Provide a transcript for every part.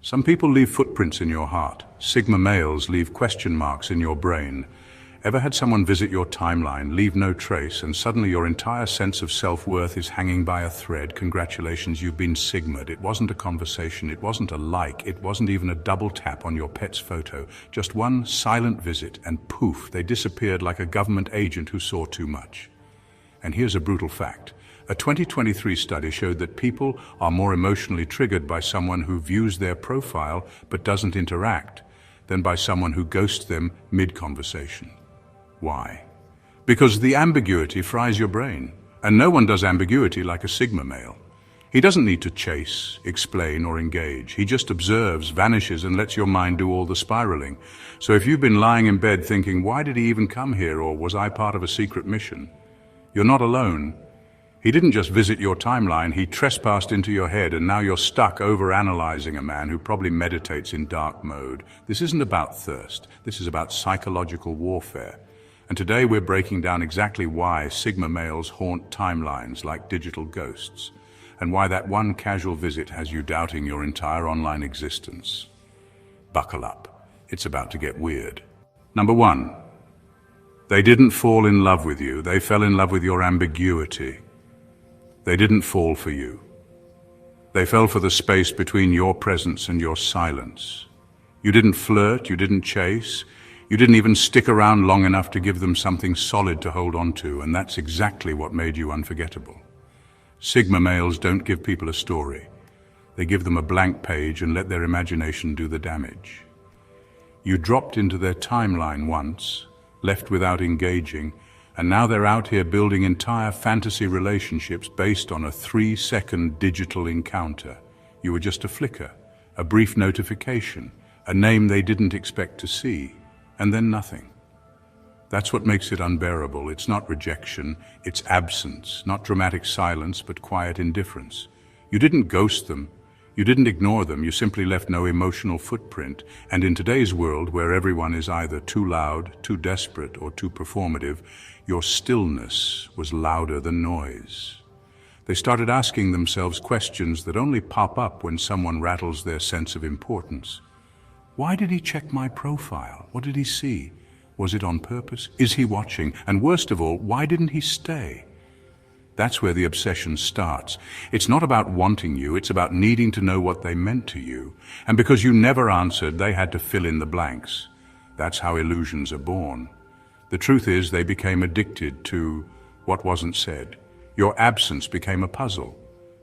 Some people leave footprints in your heart. Sigma males leave question marks in your brain. Ever had someone visit your timeline, leave no trace, and suddenly your entire sense of self-worth is hanging by a thread? Congratulations, you've been Sigma'd. It wasn't a conversation, it wasn't a like, it wasn't even a double tap on your pet's photo. Just one silent visit, and poof, they disappeared like a government agent who saw too much. And here's a brutal fact. A 2023 study showed that people are more emotionally triggered by someone who views their profile but doesn't interact than by someone who ghosts them mid-conversation. Why? Because the ambiguity fries your brain, and no one does ambiguity like a Sigma male. He doesn't need to chase, explain, or engage. He just observes, vanishes, and lets your mind do all the spiraling. So if you've been lying in bed thinking, why did he even come here, or was I part of a secret mission? You're not alone. He didn't just visit your timeline, he trespassed into your head, and now you're stuck over-analyzing a man who probably meditates in dark mode. This isn't about thirst, this is about psychological warfare. And today we're breaking down exactly why Sigma males haunt timelines like digital ghosts, and why that one casual visit has you doubting your entire online existence. Buckle up, it's about to get weird. Number 1. They didn't fall in love with you, they fell in love with your ambiguity. They didn't fall for you. They fell for the space between your presence and your silence. You didn't flirt, you didn't chase, you didn't even stick around long enough to give them something solid to hold on to, and that's exactly what made you unforgettable. Sigma males don't give people a story. They give them a blank page and let their imagination do the damage. You dropped into their timeline once, left without engaging, and now they're out here building entire fantasy relationships based on a 3-second digital encounter. You were just a flicker, a brief notification, a name they didn't expect to see, and then nothing. That's what makes it unbearable. It's not rejection, it's absence, not dramatic silence, but quiet indifference. You didn't ghost them, you didn't ignore them, you simply left no emotional footprint. And in today's world, where everyone is either too loud, too desperate, or too performative, your stillness was louder than noise. They started asking themselves questions that only pop up when someone rattles their sense of importance. Why did he check my profile? What did he see? Was it on purpose? Is he watching? And worst of all, why didn't he stay? That's where the obsession starts. It's not about wanting you, it's about needing to know what they meant to you. And because you never answered, they had to fill in the blanks. That's how illusions are born. The truth is, they became addicted to what wasn't said. Your absence became a puzzle,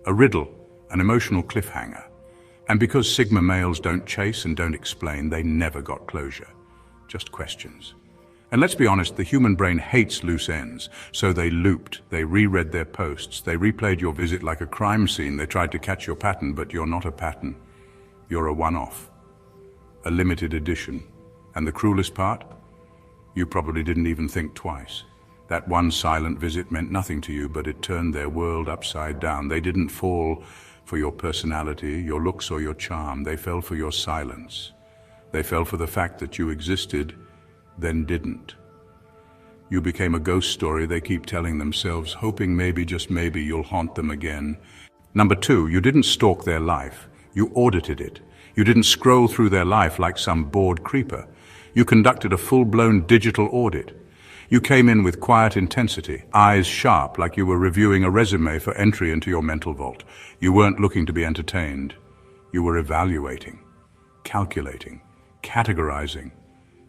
a riddle, an emotional cliffhanger. And because Sigma males don't chase and don't explain, they never got closure. Just questions. And let's be honest, the human brain hates loose ends. So they looped, they reread their posts, they replayed your visit like a crime scene. They tried to catch your pattern, but you're not a pattern. You're a one-off, a limited edition. And the cruelest part? You probably didn't even think twice. That one silent visit meant nothing to you, but it turned their world upside down. They didn't fall for your personality, your looks, or your charm. They fell for your silence. They fell for the fact that you existed, then didn't. You became a ghost story they keep telling themselves, hoping maybe, just maybe, you'll haunt them again. Number 2, you didn't stalk their life. You audited it. You didn't scroll through their life like some bored creeper. You conducted a full-blown digital audit. You came in with quiet intensity, eyes sharp like you were reviewing a resume for entry into your mental vault. You weren't looking to be entertained. You were evaluating, calculating, categorizing.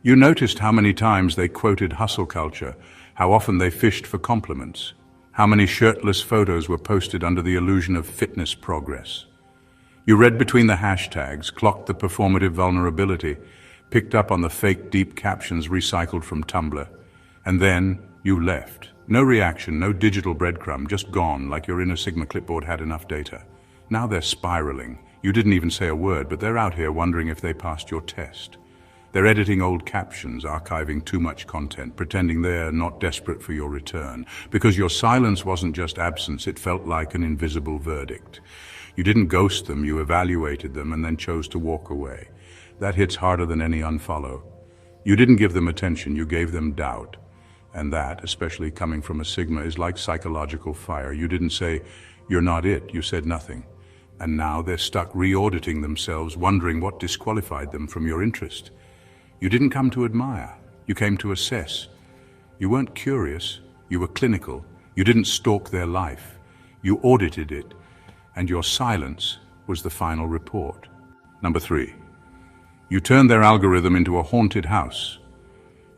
You noticed how many times they quoted hustle culture, how often they fished for compliments, how many shirtless photos were posted under the illusion of fitness progress. You read between the hashtags, clocked the performative vulnerability, picked up on the fake deep captions recycled from Tumblr, and then you left. No reaction, no digital breadcrumb, just gone like your inner Sigma clipboard had enough data. Now they're spiraling. You didn't even say a word, but they're out here wondering if they passed your test. They're editing old captions, archiving too much content, pretending they're not desperate for your return. Because your silence wasn't just absence, it felt like an invisible verdict. You didn't ghost them, you evaluated them and then chose to walk away. That hits harder than any unfollow. You didn't give them attention, you gave them doubt. And that, especially coming from a Sigma, is like psychological fire. You didn't say, "You're not it," you said nothing. And now they're stuck re-auditing themselves, wondering what disqualified them from your interest. You didn't come to admire, you came to assess. You weren't curious, you were clinical. You didn't stalk their life, you audited it, and your silence was the final report. Number 3. You turned their algorithm into a haunted house.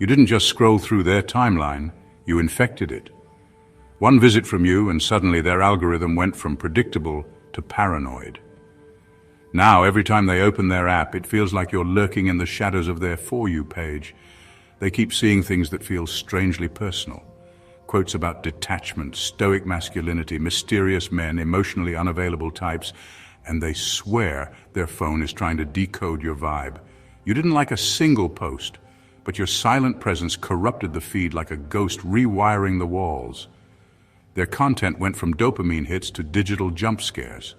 You didn't just scroll through their timeline, you infected it. One visit from you and suddenly their algorithm went from predictable to paranoid. Now, every time they open their app, it feels like you're lurking in the shadows of their For You page. They keep seeing things that feel strangely personal. Quotes about detachment, stoic masculinity, mysterious men, emotionally unavailable types, and they swear their phone is trying to decode your vibe. You didn't like a single post, but your silent presence corrupted the feed like a ghost rewiring the walls. Their content went from dopamine hits to digital jump scares.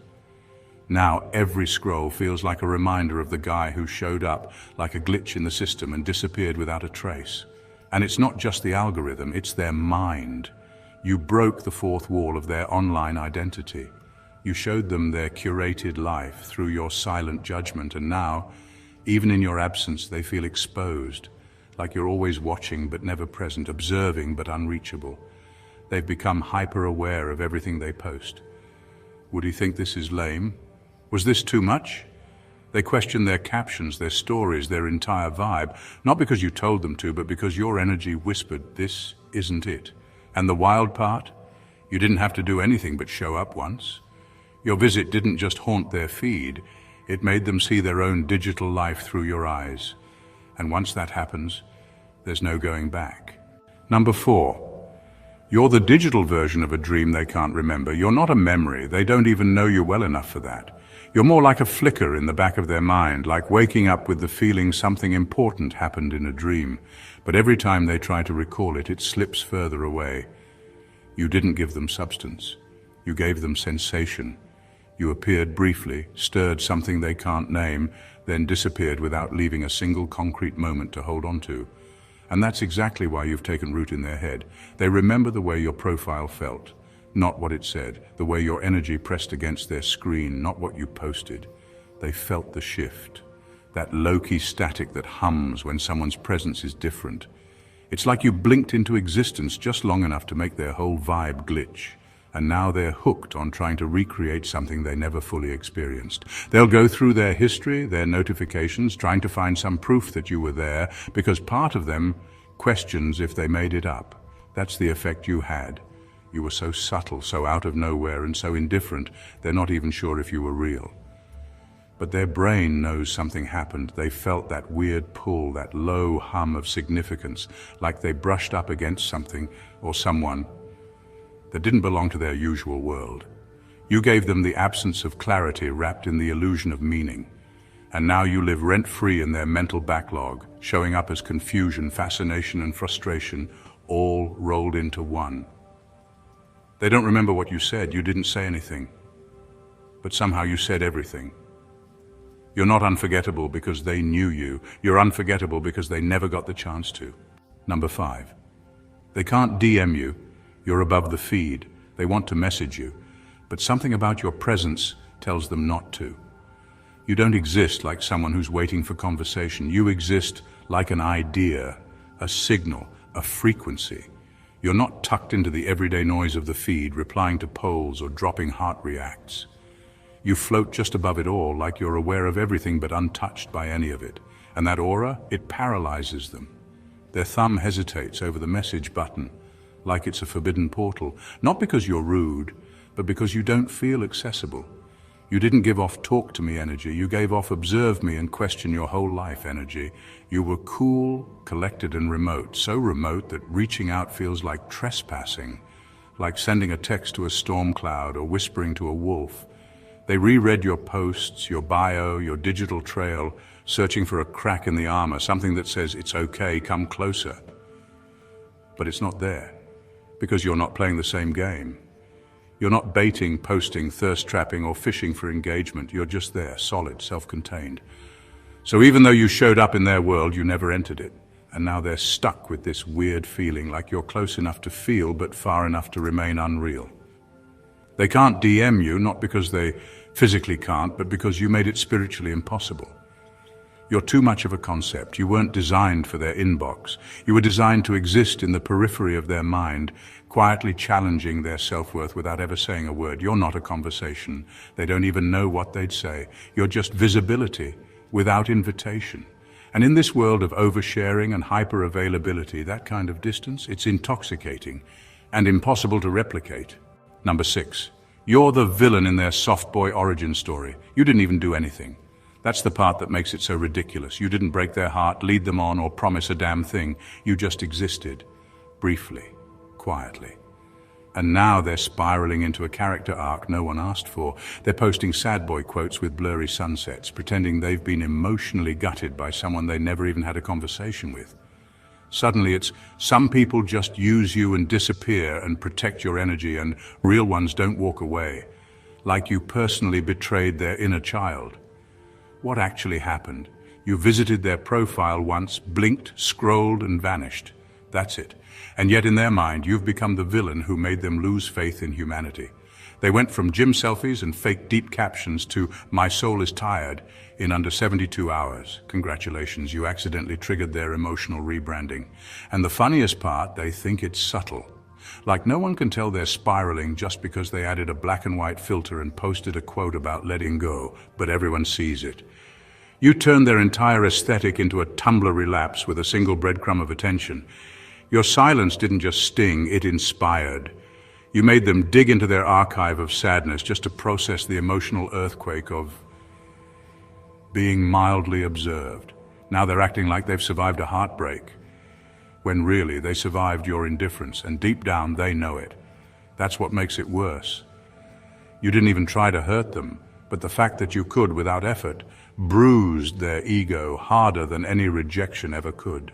Now every scroll feels like a reminder of the guy who showed up like a glitch in the system and disappeared without a trace. And it's not just the algorithm, it's their mind. You broke the fourth wall of their online identity. You showed them their curated life through your silent judgment, and now, even in your absence, they feel exposed, like you're always watching but never present, observing but unreachable. They've become hyper-aware of everything they post. Would you think this is lame? Was this too much? They question their captions, their stories, their entire vibe, not because you told them to, but because your energy whispered, this isn't it. And the wild part? You didn't have to do anything but show up once. Your visit didn't just haunt their feed, it made them see their own digital life through your eyes. And once that happens, there's no going back. Number 4. You're the digital version of a dream they can't remember. You're not a memory. They don't even know you well enough for that. You're more like a flicker in the back of their mind, like waking up with the feeling something important happened in a dream. But every time they try to recall it, it slips further away. You didn't give them substance. You gave them sensation. You appeared briefly, stirred something they can't name, then disappeared without leaving a single concrete moment to hold on to. And that's exactly why you've taken root in their head. They remember the way your profile felt, not what it said, the way your energy pressed against their screen, not what you posted. They felt the shift, that low-key static that hums when someone's presence is different. It's like you blinked into existence just long enough to make their whole vibe glitch. And now they're hooked on trying to recreate something they never fully experienced. They'll go through their history, their notifications, trying to find some proof that you were there, because part of them questions if they made it up. That's the effect you had. You were so subtle, so out of nowhere, and so indifferent, they're not even sure if you were real. But their brain knows something happened. They felt that weird pull, that low hum of significance, like they brushed up against something or someone that didn't belong to their usual world. You gave them the absence of clarity wrapped in the illusion of meaning. And now you live rent-free in their mental backlog, showing up as confusion, fascination, and frustration, all rolled into one. They don't remember what you said. You didn't say anything. But somehow you said everything. You're not unforgettable because they knew you. You're unforgettable because they never got the chance to. Number 5. They can't DM you. You're above the feed. They want to message you, but something about your presence tells them not to. You don't exist like someone who's waiting for conversation. You exist like an idea, a signal, a frequency. You're not tucked into the everyday noise of the feed, replying to polls or dropping heart reacts. You float just above it all, like you're aware of everything but untouched by any of it. And that aura, it paralyzes them. Their thumb hesitates over the message button, like it's a forbidden portal, not because you're rude, but because you don't feel accessible. You didn't give off talk to me energy, you gave off observe me and question your whole life energy. You were cool, collected and remote, so remote that reaching out feels like trespassing, like sending a text to a storm cloud or whispering to a wolf. They reread your posts, your bio, your digital trail, searching for a crack in the armor, something that says, it's okay, come closer. But it's not there. Because you're not playing the same game. You're not baiting, posting, thirst-trapping, or fishing for engagement. You're just there, solid, self-contained. So even though you showed up in their world, you never entered it. And now they're stuck with this weird feeling, like you're close enough to feel, but far enough to remain unreal. They can't DM you, not because they physically can't, but because you made it spiritually impossible. You're too much of a concept. You weren't designed for their inbox. You were designed to exist in the periphery of their mind, quietly challenging their self-worth without ever saying a word. You're not a conversation. They don't even know what they'd say. You're just visibility without invitation. And in this world of oversharing and hyper-availability, that kind of distance, it's intoxicating and impossible to replicate. Number 6. You're the villain in their soft boy origin story. You didn't even do anything. That's the part that makes it so ridiculous. You didn't break their heart, lead them on, or promise a damn thing. You just existed, briefly, quietly. And now they're spiraling into a character arc no one asked for. They're posting sad boy quotes with blurry sunsets, pretending they've been emotionally gutted by someone they never even had a conversation with. Suddenly it's, some people just use you and disappear and protect your energy, and real ones don't walk away, like you personally betrayed their inner child. What actually happened? You visited their profile once, blinked, scrolled, and vanished. That's it. And yet in their mind, you've become the villain who made them lose faith in humanity. They went from gym selfies and fake deep captions to "my soul is tired" in under 72 hours. Congratulations, you accidentally triggered their emotional rebranding. And the funniest part, they think it's subtle. Like no one can tell they're spiraling just because they added a black and white filter and posted a quote about letting go, but everyone sees it. You turned their entire aesthetic into a Tumblr relapse with a single breadcrumb of attention. Your silence didn't just sting, it inspired. You made them dig into their archive of sadness just to process the emotional earthquake of being mildly observed. Now they're acting like they've survived a heartbreak, when really they survived your indifference, and deep down they know it. That's what makes it worse. You didn't even try to hurt them, but the fact that you could without effort bruised their ego harder than any rejection ever could.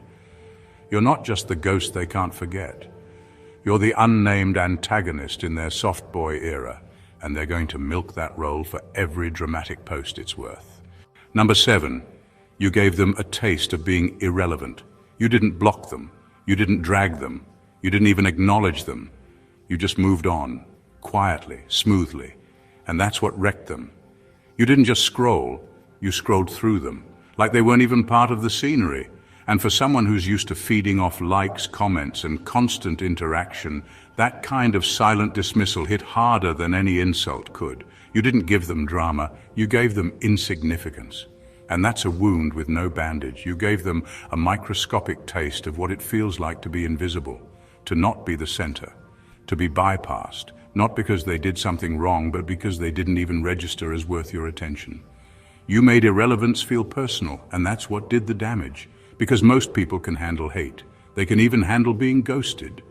You're not just the ghost they can't forget. You're the unnamed antagonist in their soft boy era, and they're going to milk that role for every dramatic post it's worth. Number 7, you gave them a taste of being irrelevant. You didn't block them. You didn't drag them. You didn't even acknowledge them. You just moved on, quietly, smoothly, and that's what wrecked them. You didn't just scroll, you scrolled through them, like they weren't even part of the scenery. And for someone who's used to feeding off likes, comments, and constant interaction, that kind of silent dismissal hit harder than any insult could. You didn't give them drama, you gave them insignificance. And that's a wound with no bandage. You gave them a microscopic taste of what it feels like to be invisible, to not be the center, to be bypassed, not because they did something wrong, but because they didn't even register as worth your attention. You made irrelevance feel personal, and that's what did the damage. Because most people can handle hate. They can even handle being ghosted.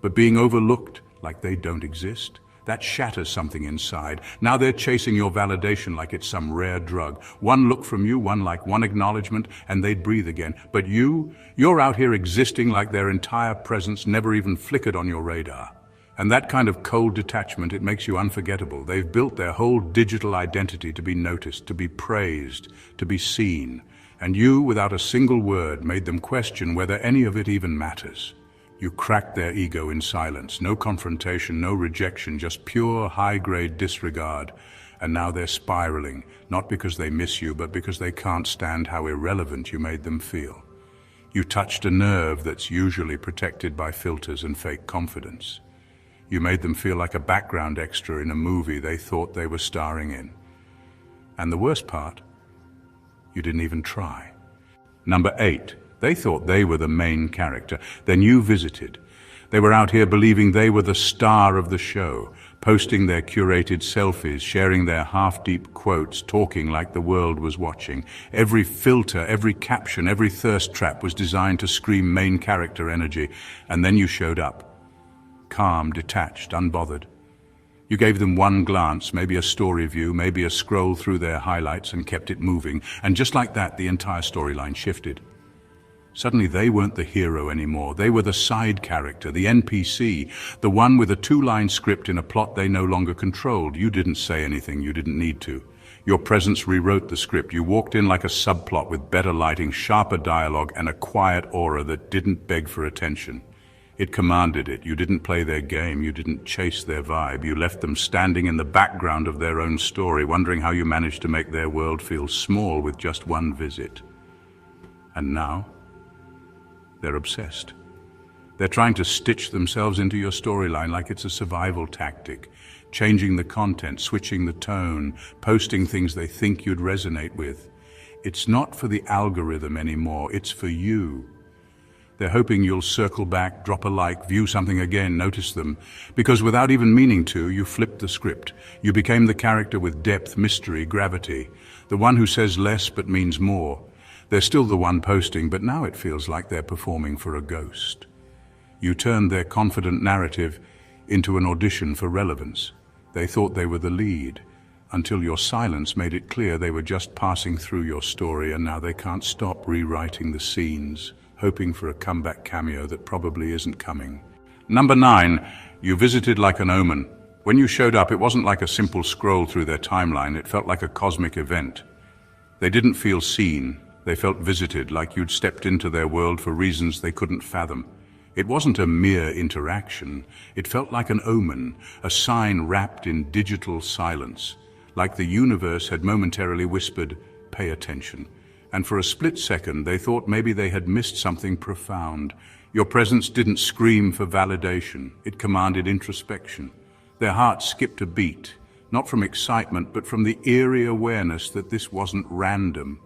But being overlooked like they don't exist, that shatters something inside. Now they're chasing your validation like it's some rare drug. One look from you, one like, one acknowledgement, and they'd breathe again. But you're out here existing like their entire presence never even flickered on your radar. And that kind of cold detachment, it makes you unforgettable. They've built their whole digital identity to be noticed, to be praised, to be seen. And you, without a single word, made them question whether any of it even matters. You cracked their ego in silence. No confrontation, no rejection, just pure high-grade disregard. And now they're spiraling, not because they miss you, but because they can't stand how irrelevant you made them feel. You touched a nerve that's usually protected by filters and fake confidence. You made them feel like a background extra in a movie they thought they were starring in. And the worst part, you didn't even try. Number 8, they thought they were the main character. Then you visited. They were out here believing they were the star of the show, posting their curated selfies, sharing their half-deep quotes, talking like the world was watching. Every filter, every caption, every thirst trap was designed to scream main character energy. And then you showed up. Calm, detached, unbothered. You gave them one glance, maybe a story view, maybe a scroll through their highlights, and kept it moving. And just like that, the entire storyline shifted. Suddenly they weren't the hero anymore. They were the side character, the NPC, the one with a 2-line script in a plot they no longer controlled. You didn't say anything you didn't need to. Your presence rewrote the script. You walked in like a subplot with better lighting, sharper dialogue, and a quiet aura that didn't beg for attention. It commanded it. You didn't play their game. You didn't chase their vibe. You left them standing in the background of their own story, wondering how you managed to make their world feel small with just one visit. And now, they're obsessed. They're trying to stitch themselves into your storyline like it's a survival tactic, changing the content, switching the tone, posting things they think you'd resonate with. It's not for the algorithm anymore, it's for you. They're hoping you'll circle back, drop a like, view something again, notice them, because without even meaning to, you flipped the script. You became the character with depth, mystery, gravity, the one who says less but means more. They're still the one posting, but now it feels like they're performing for a ghost. You turned their confident narrative into an audition for relevance. They thought they were the lead, until your silence made it clear they were just passing through your story, and now they can't stop rewriting the scenes, hoping for a comeback cameo that probably isn't coming. Number 9, you visited like an omen. When you showed up, it wasn't like a simple scroll through their timeline, it felt like a cosmic event. They didn't feel seen, they felt visited, like you'd stepped into their world for reasons they couldn't fathom. It wasn't a mere interaction, it felt like an omen, a sign wrapped in digital silence, like the universe had momentarily whispered, "Pay attention." And for a split second, they thought maybe they had missed something profound. Your presence didn't scream for validation, it commanded introspection. Their hearts skipped a beat, not from excitement, but from the eerie awareness that this wasn't random.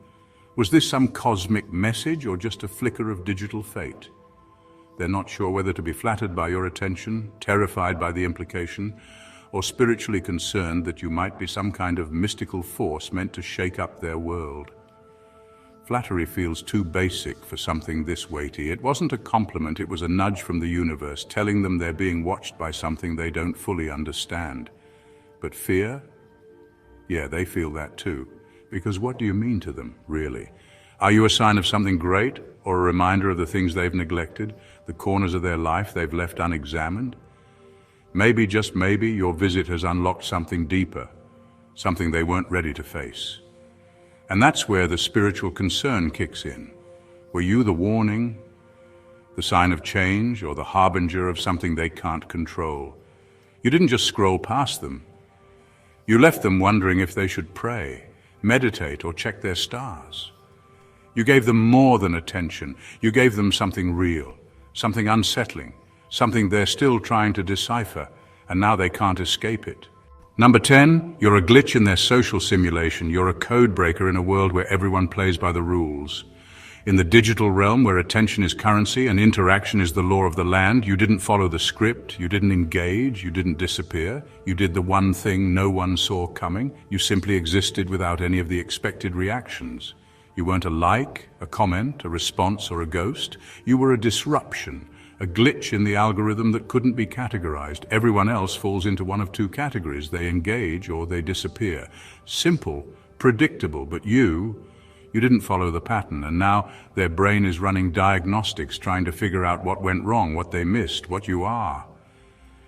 Was this some cosmic message or just a flicker of digital fate? They're not sure whether to be flattered by your attention, terrified by the implication, or spiritually concerned that you might be some kind of mystical force meant to shake up their world. Flattery feels too basic for something this weighty. It wasn't a compliment, it was a nudge from the universe, telling them they're being watched by something they don't fully understand. But fear? Yeah, they feel that too. Because what do you mean to them, really? Are you a sign of something great, or a reminder of the things they've neglected, the corners of their life they've left unexamined? Maybe, just maybe, your visit has unlocked something deeper, something they weren't ready to face. And that's where the spiritual concern kicks in. Were you the warning, the sign of change, or the harbinger of something they can't control? You didn't just scroll past them. You left them wondering if they should pray, meditate, or check their stars. You gave them more than attention. You gave them something real, something unsettling, something they're still trying to decipher, and now they can't escape it. Number 10, you're a glitch in their social simulation. You're a code breaker in a world where everyone plays by the rules. In the digital realm, where attention is currency and interaction is the law of the land, you didn't follow the script, you didn't engage, you didn't disappear. You did the one thing no one saw coming. You simply existed without any of the expected reactions. You weren't a like, a comment, a response, or a ghost. You were a disruption, a glitch in the algorithm that couldn't be categorized. Everyone else falls into one of two categories. They engage or they disappear. Simple, predictable, but you didn't follow the pattern, and now their brain is running diagnostics, trying to figure out what went wrong, what they missed, what you are.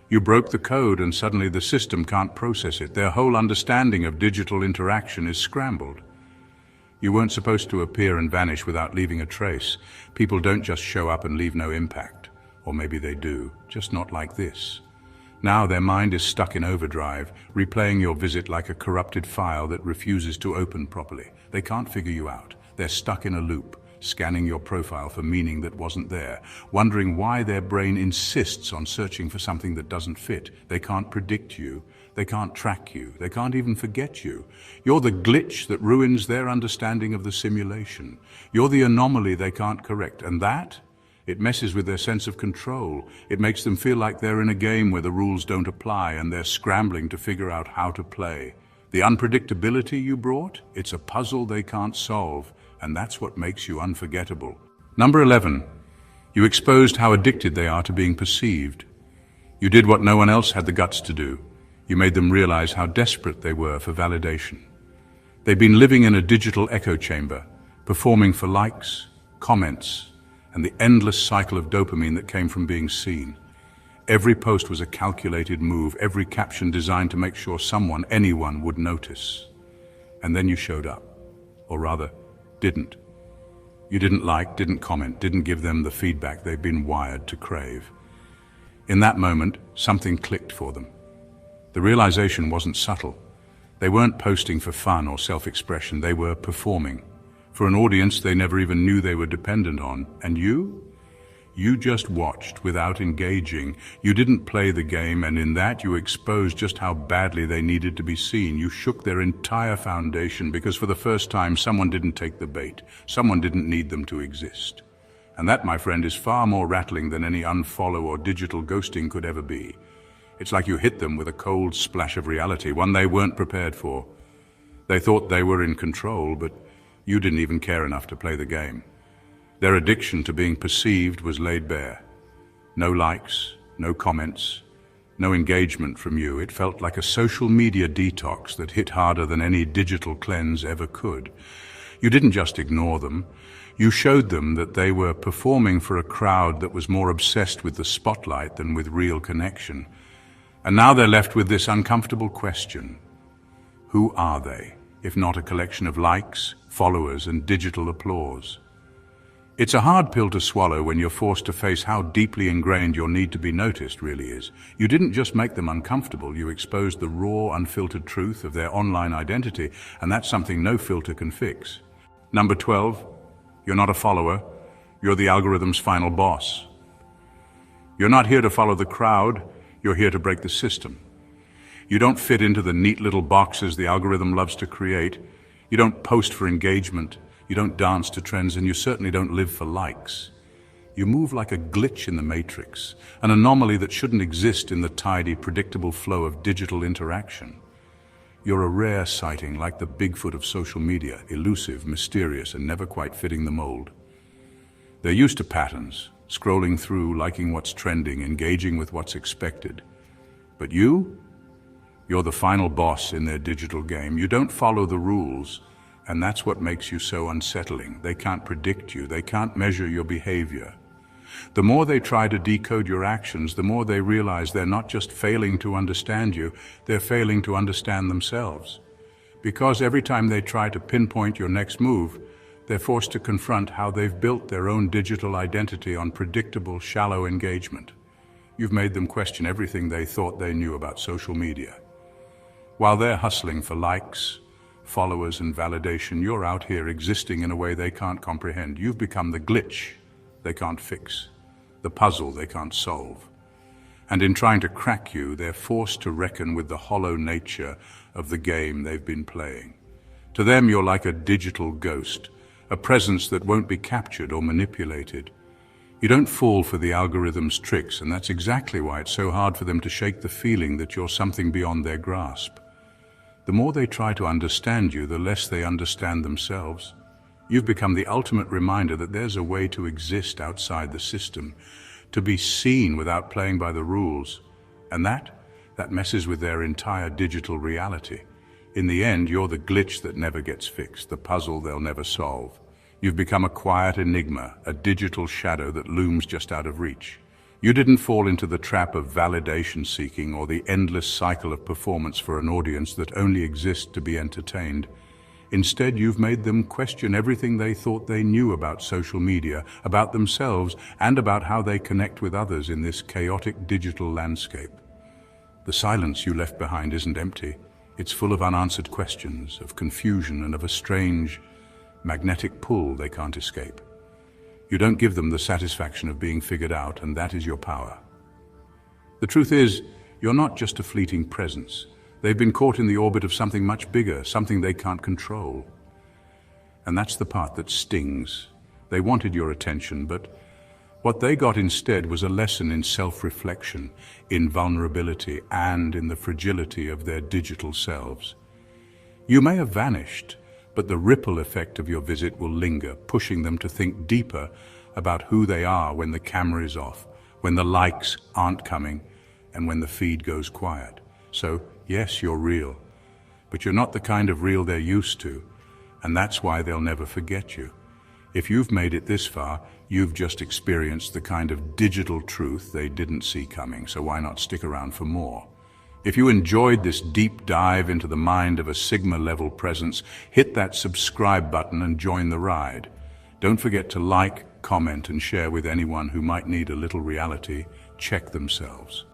You broke the code, and suddenly the system can't process it. Their whole understanding of digital interaction is scrambled. You weren't supposed to appear and vanish without leaving a trace. People don't just show up and leave no impact. Or maybe they do, just not like this. Now their mind is stuck in overdrive, replaying your visit like a corrupted file that refuses to open properly. They can't figure you out. They're stuck in a loop, scanning your profile for meaning that wasn't there, wondering why their brain insists on searching for something that doesn't fit. They can't predict you. They can't track you. They can't even forget you. You're the glitch that ruins their understanding of the simulation. You're the anomaly they can't correct. And that? It messes with their sense of control. It makes them feel like they're in a game where the rules don't apply and they're scrambling to figure out how to play. The unpredictability you brought? It's a puzzle they can't solve, and that's what makes you unforgettable. Number 11. You exposed how addicted they are to being perceived. You did what no one else had the guts to do. You made them realize how desperate they were for validation. They've been living in a digital echo chamber, performing for likes, comments, and the endless cycle of dopamine that came from being seen. Every post was a calculated move, every caption designed to make sure someone, anyone, would notice. And then you showed up. Or rather, didn't. You didn't like, didn't comment, didn't give them the feedback they've been wired to crave. In that moment, something clicked for them. The realization wasn't subtle. They weren't posting for fun or self-expression, they were performing. For an audience they never even knew they were dependent on. And you? You just watched without engaging. You didn't play the game, and in that you exposed just how badly they needed to be seen. You shook their entire foundation because for the first time someone didn't take the bait. Someone didn't need them to exist. And that, my friend, is far more rattling than any unfollow or digital ghosting could ever be. It's like you hit them with a cold splash of reality, one they weren't prepared for. They thought they were in control, but you didn't even care enough to play the game. Their addiction to being perceived was laid bare. No likes, no comments, no engagement from you. It felt like a social media detox that hit harder than any digital cleanse ever could. You didn't just ignore them. You showed them that they were performing for a crowd that was more obsessed with the spotlight than with real connection. And now they're left with this uncomfortable question. Who are they, if not a collection of likes, followers, and digital applause? It's a hard pill to swallow when you're forced to face how deeply ingrained your need to be noticed really is. You didn't just make them uncomfortable, you exposed the raw, unfiltered truth of their online identity, and that's something no filter can fix. Number 12, you're not a follower, you're the algorithm's final boss. You're not here to follow the crowd, you're here to break the system. You don't fit into the neat little boxes the algorithm loves to create. You don't post for engagement. You don't dance to trends, and you certainly don't live for likes. You move like a glitch in the matrix, an anomaly that shouldn't exist in the tidy, predictable flow of digital interaction. You're a rare sighting, like the Bigfoot of social media, elusive, mysterious, and never quite fitting the mold. They're used to patterns, scrolling through, liking what's trending, engaging with what's expected. But you're the final boss in their digital game. You don't follow the rules. And that's what makes you so unsettling. They can't predict you. They can't measure your behavior. The more they try to decode your actions, the more they realize they're not just failing to understand you, they're failing to understand themselves. Because every time they try to pinpoint your next move, they're forced to confront how they've built their own digital identity on predictable, shallow engagement. You've made them question everything they thought they knew about social media. While they're hustling for likes, followers, and validation, you're out here existing in a way they can't comprehend. You've become the glitch they can't fix, the puzzle they can't solve. And in trying to crack you, they're forced to reckon with the hollow nature of the game they've been playing. To them, you're like a digital ghost, a presence that won't be captured or manipulated. You don't fall for the algorithm's tricks, and that's exactly why it's so hard for them to shake the feeling that you're something beyond their grasp. The more they try to understand you, the less they understand themselves. You've become the ultimate reminder that there's a way to exist outside the system, to be seen without playing by the rules. And that messes with their entire digital reality. In the end, you're the glitch that never gets fixed, the puzzle they'll never solve. You've become a quiet enigma, a digital shadow that looms just out of reach. You didn't fall into the trap of validation seeking or the endless cycle of performance for an audience that only exists to be entertained. Instead, you've made them question everything they thought they knew about social media, about themselves, and about how they connect with others in this chaotic digital landscape. The silence you left behind isn't empty. It's full of unanswered questions, of confusion, and of a strange, magnetic pull they can't escape. You don't give them the satisfaction of being figured out, and that is your power. The truth is, you're not just a fleeting presence. They've been caught in the orbit of something much bigger, something they can't control. And that's the part that stings. They wanted your attention, but what they got instead was a lesson in self-reflection, in vulnerability, and in the fragility of their digital selves. You may have vanished, but the ripple effect of your visit will linger, pushing them to think deeper about who they are when the camera is off, when the likes aren't coming, and when the feed goes quiet. So, yes, you're real, but you're not the kind of real they're used to, and that's why they'll never forget you. If you've made it this far, you've just experienced the kind of digital truth they didn't see coming, so why not stick around for more? If you enjoyed this deep dive into the mind of a Sigma-level presence, hit that subscribe button and join the ride. Don't forget to like, comment, and share with anyone who might need a little reality check themselves.